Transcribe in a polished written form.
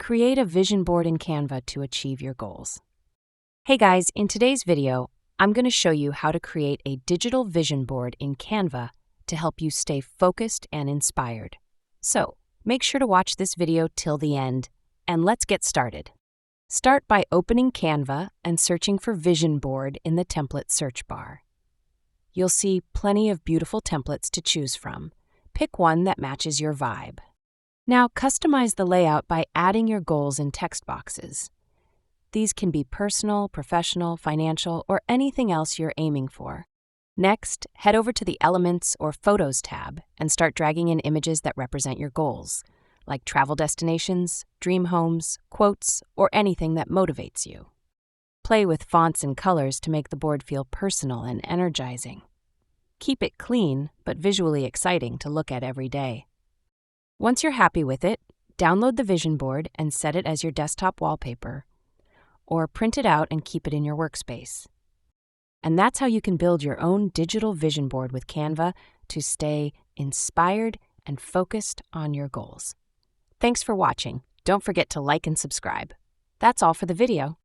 create a vision board in Canva to achieve your goals. Hey guys, in today's video, I'm going to show you how to create a digital vision board in Canva to help you stay focused and inspired. So, make sure to watch this video till the end, and let's get started. Start by opening Canva and searching for Vision Board in the template search bar. You'll see plenty of beautiful templates to choose from. Pick one that matches your vibe. Now, customize the layout by adding your goals in text boxes. These can be personal, professional, financial, or anything else you're aiming for. Next, head over to the Elements or Photos tab and start dragging in images that represent your goals, like travel destinations, dream homes, quotes, or anything that motivates you. Play with fonts and colors to make the board feel personal and energizing. Keep it clean, but visually exciting to look at every day. Once you're happy with it, download the vision board and set it as your desktop wallpaper, or print it out and keep it in your workspace. And that's how you can build your own digital vision board with Canva to stay inspired and focused on your goals. Thanks for watching. Don't forget to like and subscribe. That's all for the video.